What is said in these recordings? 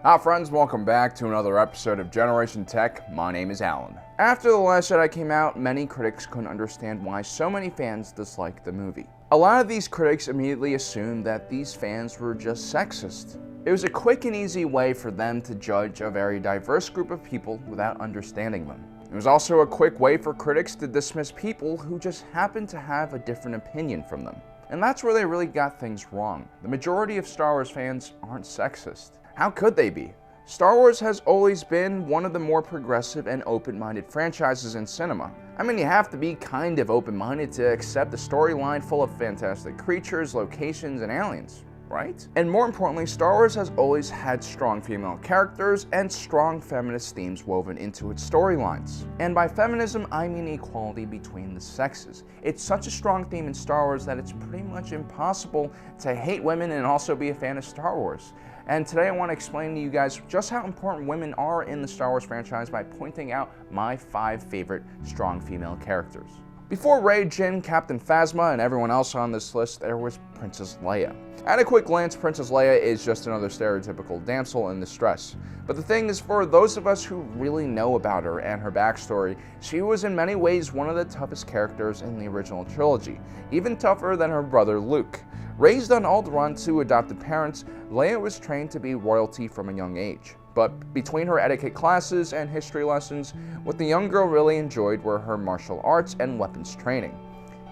Hi friends, welcome back to another episode of Generation Tech. My name is Alan. After The Last Jedi came out, many critics couldn't understand why so many fans disliked the movie. A lot of these critics immediately assumed that these fans were just sexist. It was a quick and easy way for them to judge a very diverse group of people without understanding them. It was also a quick way for critics to dismiss people who just happened to have a different opinion from them. And that's where they really got things wrong. The majority of Star Wars fans aren't sexist. How could they be? Star Wars has always been one of the more progressive and open-minded franchises in cinema. I mean, you have to be kind of open-minded to accept a storyline full of fantastic creatures, locations, and aliens, right? And more importantly, Star Wars has always had strong female characters and strong feminist themes woven into its storylines. And by feminism, I mean equality between the sexes. It's such a strong theme in Star Wars that it's pretty much impossible to hate women and also be a fan of Star Wars. And today I want to explain to you guys just how important women are in the Star Wars franchise by pointing out my 5 favorite strong female characters. Before Rey, Jyn, Captain Phasma, and everyone else on this list, there was Princess Leia. At a quick glance, Princess Leia is just another stereotypical damsel in distress. But the thing is, for those of us who really know about her and her backstory, she was in many ways one of the toughest characters in the original trilogy, even tougher than her brother Luke. Raised on Alderaan to adopted parents, Leia was trained to be royalty from a young age. But between her etiquette classes and history lessons, what the young girl really enjoyed were her martial arts and weapons training.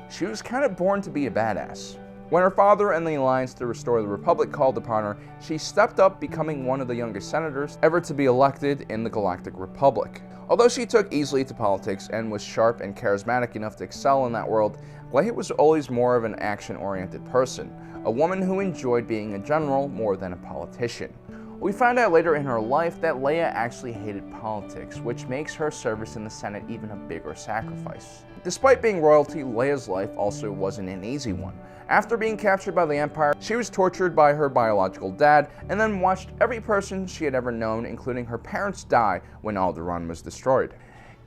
She was kind of born to be a badass. When her father and the Alliance to Restore the Republic called upon her, she stepped up, becoming one of the youngest senators ever to be elected in the Galactic Republic. Although she took easily to politics and was sharp and charismatic enough to excel in that world, Leia was always more of an action-oriented person, a woman who enjoyed being a general more than a politician. We find out later in her life that Leia actually hated politics, which makes her service in the Senate even a bigger sacrifice. Despite being royalty, Leia's life also wasn't an easy one. After being captured by the Empire, she was tortured by her biological dad, and then watched every person she had ever known, including her parents, die when Alderaan was destroyed.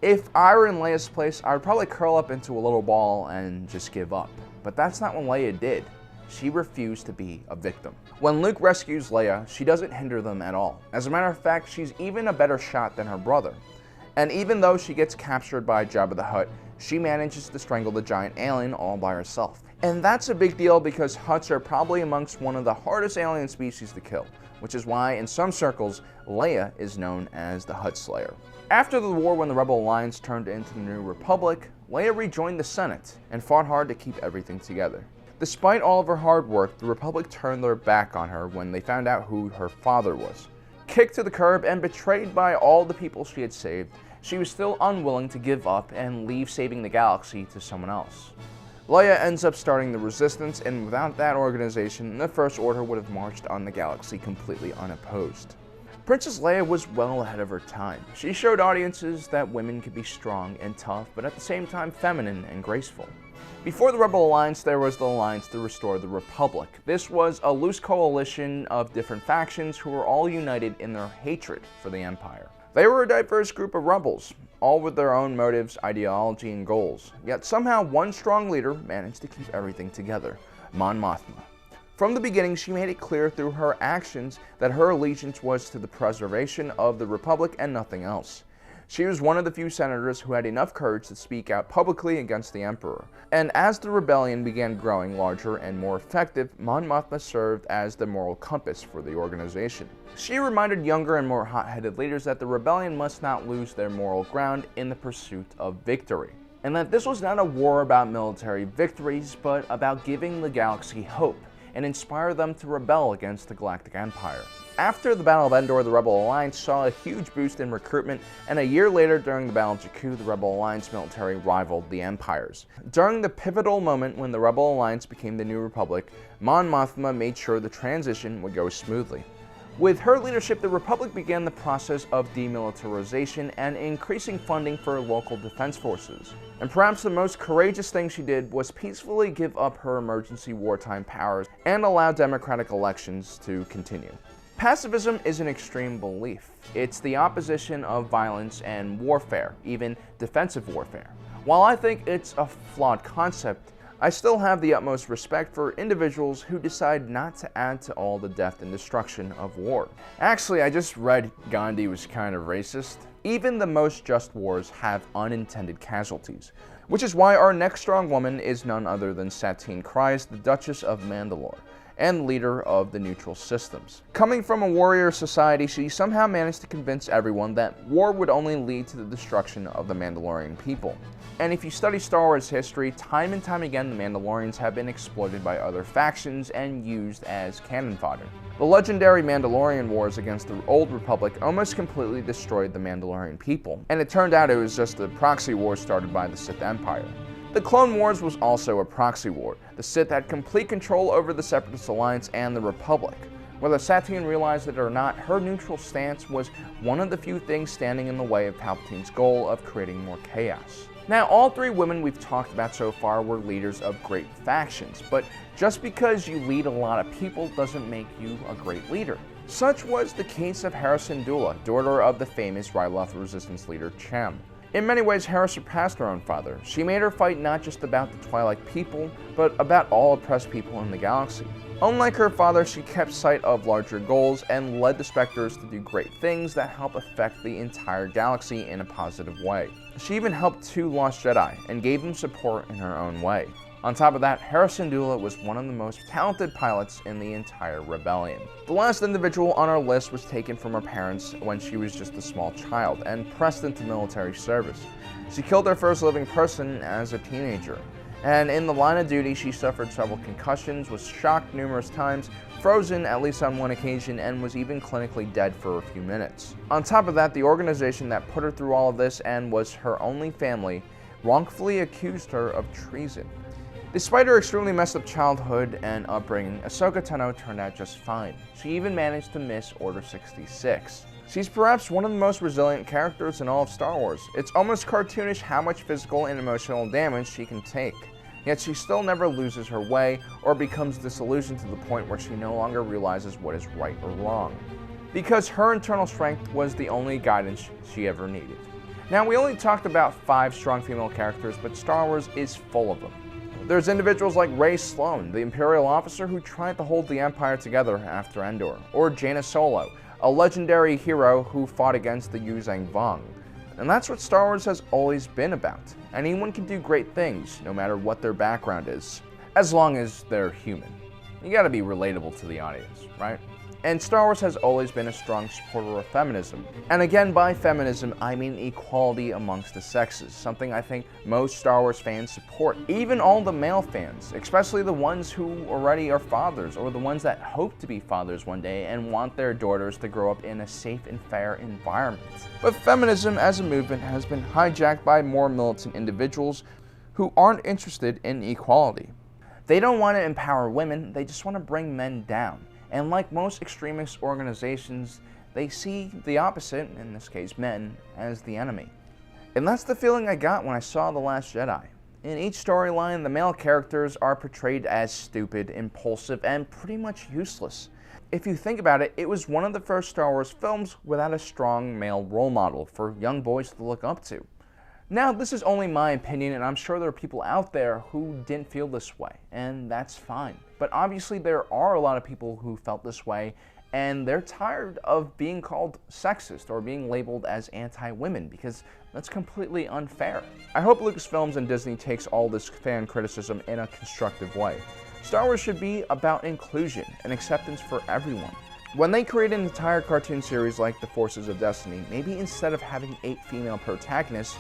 If I were in Leia's place, I would probably curl up into a little ball and just give up. But that's not what Leia did. She refused to be a victim. When Luke rescues Leia, she doesn't hinder them at all. As a matter of fact, she's even a better shot than her brother. And even though she gets captured by Jabba the Hutt, she manages to strangle the giant alien all by herself. And that's a big deal because Hutts are probably amongst one of the hardest alien species to kill, which is why in some circles, Leia is known as the Hutt Slayer. After the war, when the Rebel Alliance turned into the New Republic, Leia rejoined the Senate and fought hard to keep everything together. Despite all of her hard work, the Republic turned their back on her when they found out who her father was. Kicked to the curb and betrayed by all the people she had saved, she was still unwilling to give up and leave saving the galaxy to someone else. Leia ends up starting the Resistance, and without that organization, the First Order would have marched on the galaxy completely unopposed. Princess Leia was well ahead of her time. She showed audiences that women could be strong and tough, but at the same time feminine and graceful. Before the Rebel Alliance, there was the Alliance to Restore the Republic. This was a loose coalition of different factions who were all united in their hatred for the Empire. They were a diverse group of rebels, all with their own motives, ideology, and goals. Yet somehow one strong leader managed to keep everything together, Mon Mothma. From the beginning, she made it clear through her actions that her allegiance was to the preservation of the Republic and nothing else. She was one of the few senators who had enough courage to speak out publicly against the Emperor. And as the rebellion began growing larger and more effective, Mon Mothma served as the moral compass for the organization. She reminded younger and more hot-headed leaders that the rebellion must not lose their moral ground in the pursuit of victory. And that this was not a war about military victories, but about giving the galaxy hope and inspire them to rebel against the Galactic Empire. After the Battle of Endor, the Rebel Alliance saw a huge boost in recruitment, and a year later during the Battle of Jakku, the Rebel Alliance military rivaled the Empire's. During the pivotal moment when the Rebel Alliance became the New Republic, Mon Mothma made sure the transition would go smoothly. With her leadership, the Republic began the process of demilitarization and increasing funding for local defense forces. And perhaps the most courageous thing she did was peacefully give up her emergency wartime powers and allow democratic elections to continue. Pacifism is an extreme belief. It's the opposition of violence and warfare, even defensive warfare. While I think it's a flawed concept, I still have the utmost respect for individuals who decide not to add to all the death and destruction of war. Actually, I just read Gandhi was kind of racist. Even the most just wars have unintended casualties, which is why our next strong woman is none other than Satine Christ, the Duchess of Mandalore, and leader of the neutral systems. Coming from a warrior society, she somehow managed to convince everyone that war would only lead to the destruction of the Mandalorian people. And if you study Star Wars history, time and time again the Mandalorians have been exploited by other factions and used as cannon fodder. The legendary Mandalorian Wars against the Old Republic almost completely destroyed the Mandalorian people, and it turned out it was just a proxy war started by the Sith Empire. The Clone Wars was also a proxy war. The Sith had complete control over the Separatist Alliance and the Republic. Whether Satine realized it or not, her neutral stance was one of the few things standing in the way of Palpatine's goal of creating more chaos. Now, all three women we've talked about so far were leaders of great factions, but just because you lead a lot of people doesn't make you a great leader. Such was the case of Hera Syndulla, daughter of the famous Ryloth resistance leader Cham. In many ways, Hera surpassed her own father. She made her fight not just about the Twilight people, but about all oppressed people in the galaxy. Unlike her father, she kept sight of larger goals and led the Spectres to do great things that help affect the entire galaxy in a positive way. She even helped 2 Lost Jedi and gave them support in her own way. On top of that, Hera Syndulla was one of the most talented pilots in the entire rebellion. The last individual on our list was taken from her parents when she was just a small child and pressed into military service. She killed her first living person as a teenager, and in the line of duty she suffered several concussions, was shocked numerous times, frozen at least on one occasion, and was even clinically dead for a few minutes. On top of that, the organization that put her through all of this and was her only family wrongfully accused her of treason. Despite her extremely messed up childhood and upbringing, Ahsoka Tano turned out just fine. She even managed to miss Order 66. She's perhaps one of the most resilient characters in all of Star Wars. It's almost cartoonish how much physical and emotional damage she can take. Yet she still never loses her way or becomes disillusioned to the point where she no longer realizes what is right or wrong, because her internal strength was the only guidance she ever needed. Now, we only talked about 5 strong female characters, but Star Wars is full of them. There's individuals like Rey Sloane, the Imperial officer who tried to hold the Empire together after Endor, or Jaina Solo, a legendary hero who fought against the Yuzhang Vong. And that's what Star Wars has always been about. Anyone can do great things, no matter what their background is, as long as they're human. You gotta be relatable to the audience, right? And Star Wars has always been a strong supporter of feminism. And again, by feminism, I mean equality amongst the sexes, something I think most Star Wars fans support. Even all the male fans, especially the ones who already are fathers, or the ones that hope to be fathers one day and want their daughters to grow up in a safe and fair environment. But feminism as a movement has been hijacked by more militant individuals who aren't interested in equality. They don't want to empower women, they just want to bring men down. And like most extremist organizations, they see the opposite, in this case men, as the enemy. And that's the feeling I got when I saw The Last Jedi. In each storyline, the male characters are portrayed as stupid, impulsive, and pretty much useless. If you think about it, it was one of the first Star Wars films without a strong male role model for young boys to look up to. Now, this is only my opinion, and I'm sure there are people out there who didn't feel this way, and that's fine. But obviously there are a lot of people who felt this way, and they're tired of being called sexist or being labeled as anti-women, because that's completely unfair. I hope Lucasfilms and Disney takes all this fan criticism in a constructive way. Star Wars should be about inclusion and acceptance for everyone. When they create an entire cartoon series like The Forces of Destiny, maybe instead of having 8 female protagonists,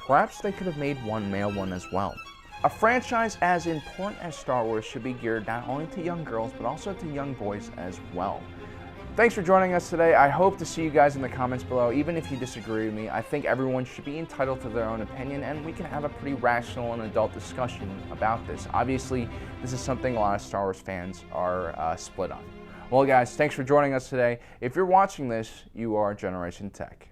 perhaps they could have made 1 male one as well. A franchise as important as Star Wars should be geared not only to young girls, but also to young boys as well. Thanks for joining us today. I hope to see you guys in the comments below. Even if you disagree with me, I think everyone should be entitled to their own opinion, and we can have a pretty rational and adult discussion about this. Obviously, this is something a lot of Star Wars fans are split on. Well guys, thanks for joining us today. If you're watching this, you are Generation Tech.